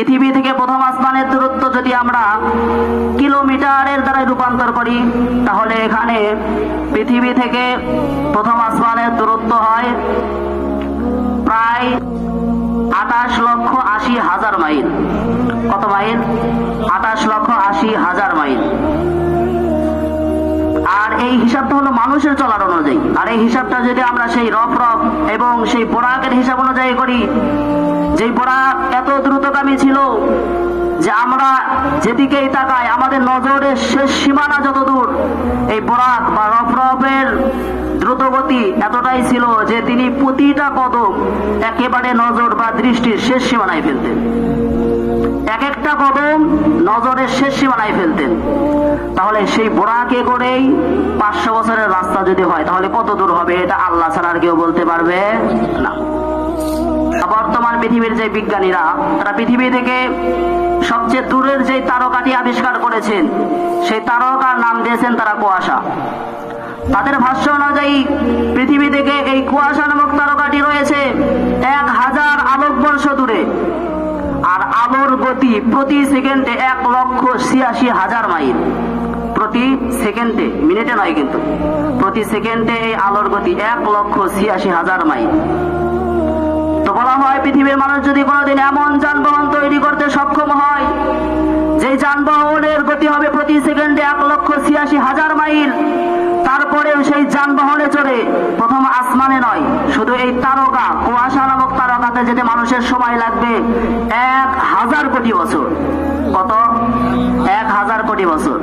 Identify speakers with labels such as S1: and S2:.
S1: পৃথিবী থেকে প্রথম আসমানের দূরত্ব যদি আমরা কিলোমিটারের দ্বারা রূপান্তর করি, তাহলে এখানে পৃথিবী থেকে প্রথম আসমানের দূরত্ব হয় প্রায় 28,80,000 মাইল। কত মাইল? 28,80,000 মাইল। আর এই হিসাবটা হলো মানুষের চলার অনুযায়ী। আর এই হিসাবটা যদি আমরা সেই রফ এবং সেই বোরাকের হিসাব অনুযায়ী করি, যেই বোরাক এত দ্রুতগামী ছিল যে আমরা যেদিকেই তাকাই আমাদের নজরের শেষ সীমানা যত দূর, এই বোরাক বা রফের দ্রুতগতি এতটাই ছিল যে তিনি প্রতিটা কদম একেবারে নজর বা দৃষ্টির শেষ সীমানায় ফেলতেন। এক একটা কদম নজরের শেষ সীমানায় ফেলতেন। তাহলে সেই বোরাকে করেই 500 বছরের রাস্তা যদি হয়, তাহলে কত দূর হবে এটা আল্লাহ ছাড়া আর কেউ বলতে পারবে না। বর্তমান পৃথিবীর যে বিজ্ঞানীরা, তারা পৃথিবী থেকে সবচেয়ে দূরের যে তারকাটি আবিষ্কার করেছেন, সেই তারকার নাম দিয়েছেন তারা কুয়াশা। তাদের ভাষ্য অনুযায়ী পৃথিবী থেকে এই কুয়াশা নামক তারকাটি রয়েছে 1000 আলোকবর্ষ দূরে। আর আলোর গতি প্রতি সেকেন্ডে 1,86,000 মাইল। প্রতি সেকেন্ডে, মিনিটে নয় কিন্তু, প্রতি সেকেন্ডে এই আলোর গতি 1,86,000 মাইল। তো বলা হয় পৃথিবীর মানুষ যদি কোনোদিন এমন যানবাহন তৈরি করতে সক্ষম হয় যে যানবাহনের গতি হবে প্রতি সেকেন্ডে 1,86,000 মাইল, তারপরেও সেই যানবাহনে চড়ে প্রথম আসমানে নয়, শুধু এই তারকা কুয়াশা নামক তারকাতে যেতে মানুষের সময় লাগবে 1000 কোটি বছর। কত? 1000 কোটি বছর।